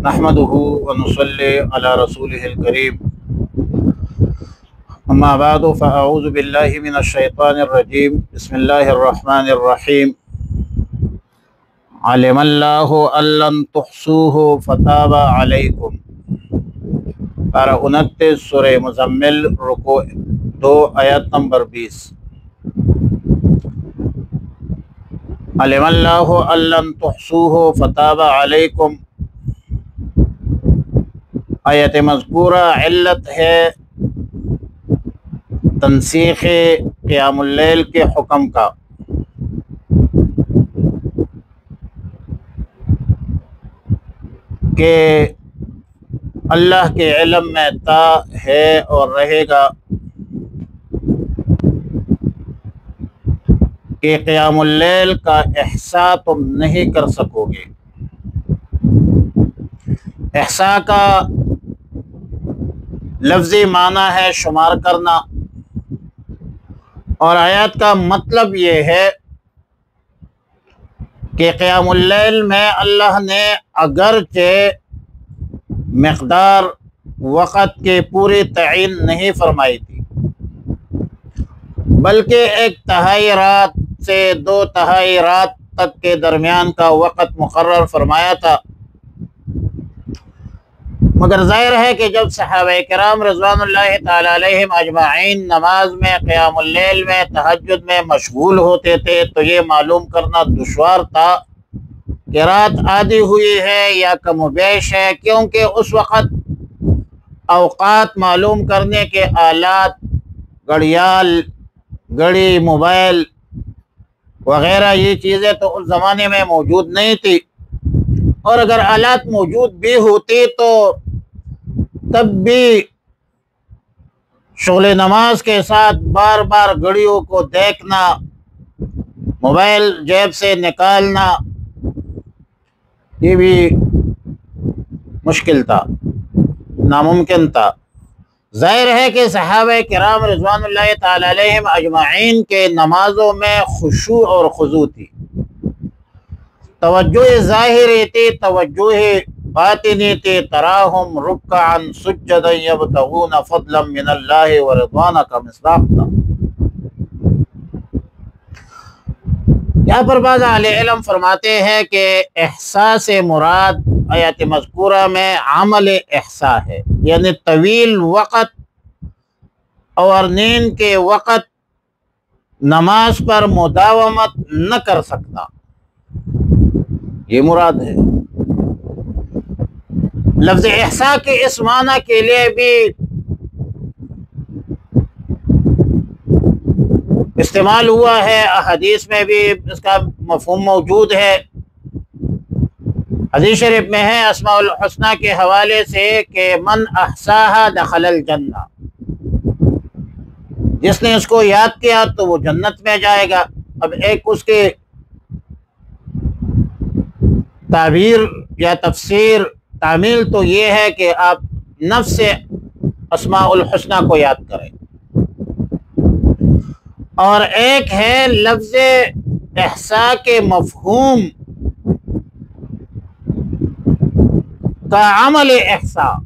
نحمده ونصلي على رسوله الكريم اما بعد فاعوذ بالله من الشیطان الرجیم بسم اللہ الرحمن الرحیم علم اللہ ان لن تحصوه فتاب علیکم۔ پارہ 29 سورہ مزمل رکوع 2 آیت نمبر 20۔ علم اللہ ان لن تحصوه فتاب علیکم، آیت مذکورہ علت ہے تنسیخ قیام اللیل کے حکم کا، کہ اللہ کے علم میں تا ہے اور رہے گا کہ قیام اللیل کا احصاء تم نہیں کر سکو گے۔ احصاء کا لفظی معنی ہے شمار کرنا، اور آیات کا مطلب یہ ہے کہ قیام اللیل میں اللہ نے اگرچہ مقدار وقت کی پوری تعین نہیں فرمائی تھی، بلکہ 1/3 رات سے 2/3 رات تک کے درمیان کا وقت مقرر فرمایا تھا، مگر ظاہر ہے کہ جب صحابہ کرام رضوان اللہ تعالی علیہم اجمعین نماز میں، قیام اللیل میں، تہجد میں مشغول ہوتے تھے تو یہ معلوم کرنا دشوار تھا کہ رات آدھی ہوئی ہے یا کم و بیش ہے، کیونکہ اس وقت اوقات معلوم کرنے کے آلات، گھڑیال، گھڑی، موبائل وغیرہ یہ چیزیں تو اس زمانے میں موجود نہیں تھی، اور اگر آلات موجود بھی ہوتی تو تب بھی شغل نماز کے ساتھ بار بار گھڑیوں کو دیکھنا، موبائل جیب سے نکالنا، یہ بھی مشکل تھا، ناممکن تھا۔ ظاہر ہے کہ صحابہ کرام رضوان اللہ تعالی علیہم اجمعین کے نمازوں میں خشوع اور خضوع تھی، توجہ ظاہری تھی، توجہ باطنی تھی، تراہم رکعا سجدا یبتغون فضلا من اللہ ورضوانا کا مصداق تھا۔ یہاں پر بعض اہل علم فرماتے ہیں کہ احصاء سے مراد آیات مذکورہ میں عمل احصاء ہے، یعنی طویل وقت اور نیند کے وقت نماز پر مداومت نہ کر سکتا، یہ مراد ہے۔ لفظ احصاء کے اس معنی کے لیے بھی استعمال ہوا ہے، احادیث میں بھی اس کا مفہوم موجود ہے۔ حدیث شریف میں ہے اسماء الحسنہ کے حوالے سے کہ من احصاها دخل الجنہ، جس نے اس کو یاد کیا تو وہ جنت میں جائے گا۔ اب ایک اس کے تعبیر یا تفسیر تعمیل تو یہ ہے کہ آپ نفس سے اسماء الحسنہ کو یاد کریں، اور ایک ہے لفظ احصاء کے مفہوم کا عمل احصاء،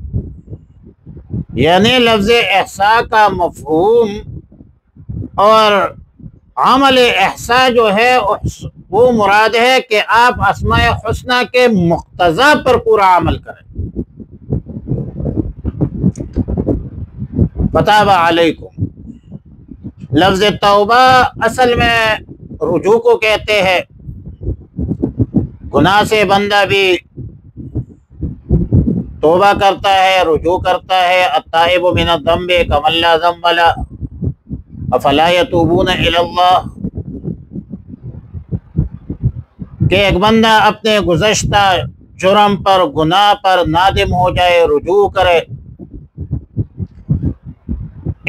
یعنی لفظ احصاء کا مفہوم اور عمل احصاء جو ہے وہ مراد ہے کہ آپ اسماء حسنہ کے مقتضا پر پورا عمل کریں۔ فتاب علیکم، لفظ توبہ اصل میں رجوع کو کہتے ہیں۔ گناہ سے بندہ بھی توبہ کرتا ہے، رجوع کرتا ہے۔ التائب من الذنب کمن لا ذنب له افلا یتوبون الی اللہ، کہ ایک بندہ اپنے گزشتہ جرم پر، گناہ پر نادم ہو جائے، رجوع کرے۔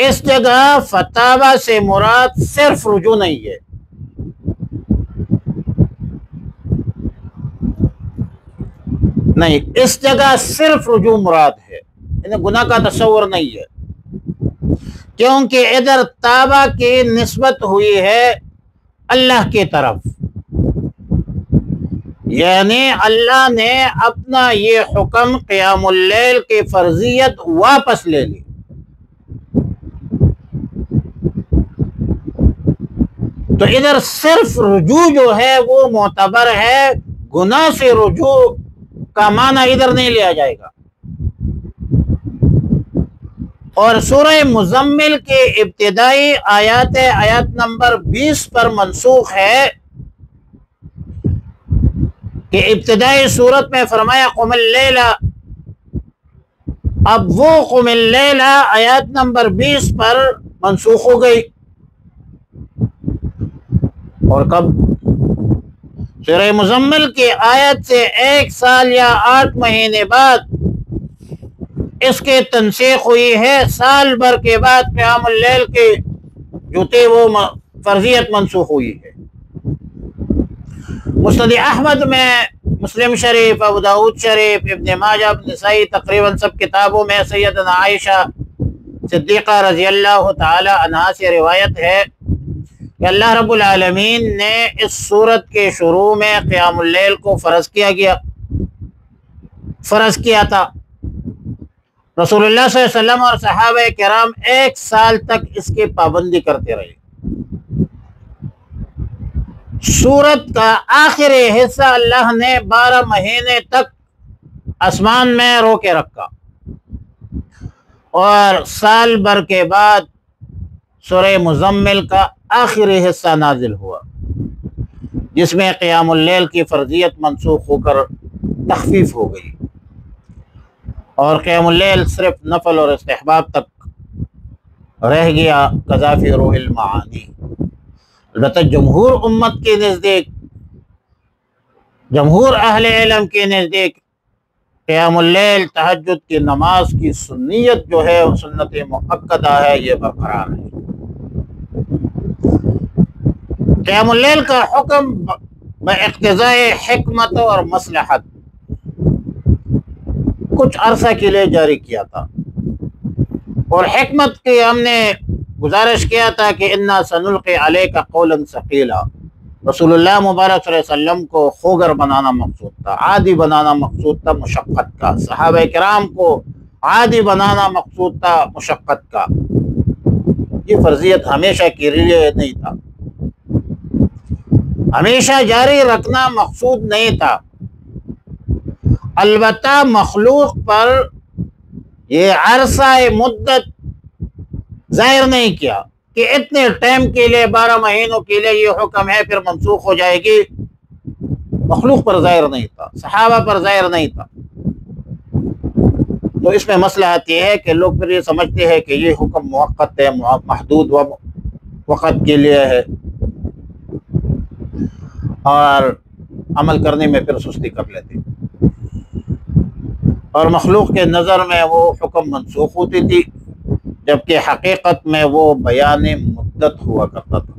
اس جگہ فتابہ سے مراد صرف رجوع نہیں ہے، نہیں، اس جگہ صرف رجوع مراد ہے، یعنی گناہ کا تصور نہیں ہے، کیونکہ ادھر تابہ کی نسبت ہوئی ہے اللہ کی طرف، یعنی اللہ نے اپنا یہ حکم قیام اللیل کی فرضیت واپس لے لی۔ تو ادھر صرف رجوع جو ہے وہ معتبر ہے، گناہ سے رجوع کا معنی ادھر نہیں لیا جائے گا۔ اور سورہ مزمل کے ابتدائی آیات نمبر 20 پر منسوخ ہے کہ ابتدائی صورت میں فرمایا قم اللیل، اب وہ قم اللیل آیات نمبر 20 پر منسوخ ہو گئی۔ اور کب؟ سورہ مزمل کی آیت سے 1 سال یا 8 مہینے بعد اس کے تنسیخ ہوئی ہے، سال بھر کے بعد قیام اللیل کی جو تھی وہ فرضیت منسوخ ہوئی ہے۔ مسند احمد میں، مسلم شریف، ابو داؤد شریف، ابن ماجہ، ابن نسائی، تقریباً سب کتابوں میں سیدنا عائشہ صدیقہ رضی اللہ تعالی عنہا سے روایت ہے کہ اللہ رب العالمین نے اس سورت کے شروع میں قیام اللیل کو فرض کیا تھا۔ رسول اللہ صلی اللہ علیہ وسلم اور صحابہ کرام 1 سال تک اس کی پابندی کرتے رہے۔ سورت کا آخری حصہ اللہ نے 12 مہینے تک آسمان میں رو کے رکھا، اور سال بھر کے بعد سورہ مزمل کا آخری حصہ نازل ہوا، جس میں قیام اللیل کی فرضیت منسوخ ہو کر تخفیف ہو گئی، اور قیام اللیل صرف نفل اور استحباب تک رہ گیا، قذافی روح المعانی۔ البتہ جمہور امت کے نزدیک، جمہور اہل علم کے نزدیک قیام اللیل تہجد کی نماز کی سنیت جو ہے، سنت مؤکدہ ہے، یہ برقرار ہے۔ قیام اللیل کا حکم باقتضاء حکمت اور مصلحت کچھ عرصہ کے لیے جاری کیا تھا، اور حکمت کی ہم نے گزارش کیا تھا کہ انا سنلقی علیک قولا ثقیلا، رسول اللہ مبارک صلی اللہ علیہ وسلم کو خوگر بنانا مقصود تھا، عادی بنانا مقصود تھا مشقت کا، صحابہ کرام کو عادی بنانا مقصود تھا مشقت کا۔ یہ فرضیت ہمیشہ کے لیے نہیں تھا، ہمیشہ جاری رکھنا مقصود نہیں تھا۔ البتہ مخلوق پر یہ عرصہ مدت ظاہر نہیں کیا کہ اتنے ٹائم کے لیے 12 مہینوں کے لیے یہ حکم ہے پھر منسوخ ہو جائے گی، مخلوق پر ظاہر نہیں تھا، صحابہ پر ظاہر نہیں تھا۔ تو اس میں مصلحت یہ ہے کہ لوگ پھر یہ سمجھتے ہیں کہ یہ حکم موقت ہے، محدود وقت کے لیے ہے، اور عمل کرنے میں پھر سستی کر لیتے، اور مخلوق کے نظر میں وہ حکم منسوخ ہوتی تھی، جبکہ حقیقت میں وہ بیان مدت ہوا کرتا تھا۔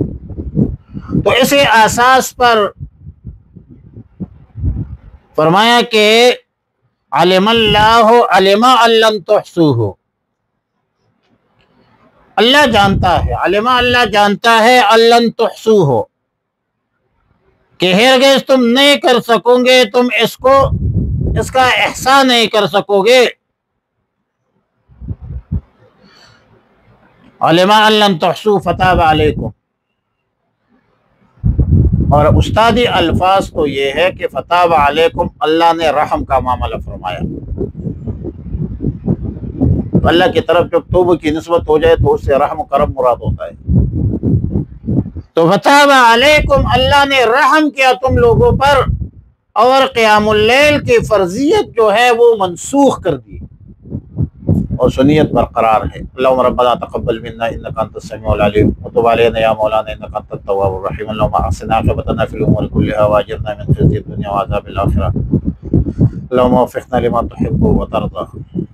تو اسی اساس پر فرمایا کہ علم اللہ علم ان لن تحصوہ، اللہ جانتا ہے، علم اللہ جانتا ہے ان لن تحصوہ، کہ ہرگز تم نہیں کر سکو گے، تم اس کا احصاء نہیں کر سکو گے۔ علم ان لن تحصوا فتاب علیکم، اور استادی الفاظ تو یہ ہے کہ فتاب علیکم، اللہ نے رحم کا معاملہ فرمایا۔ اللہ کی طرف جب توبہ کی نسبت ہو جائے تو اس سے رحم و کرم مراد ہوتا ہے۔ تو فتاب علیکم، اللہ نے رحم کیا تم لوگوں پر، اور قیام اللیل کی فرضیت جو ہے وہ منسوخ کر دی، اور سنیت برقرار ہے۔ اللہم ربنا تقبل منا انک انت السمیع العلیم وتب علینا یا مولانا انک انت التواب الرحیم، اللہم احسن عاقبتنا فی الامور کلها واجرنا من خزي الدنیا وعذاب الاخرہ، اللہم وفقنا لما تحب وترضى۔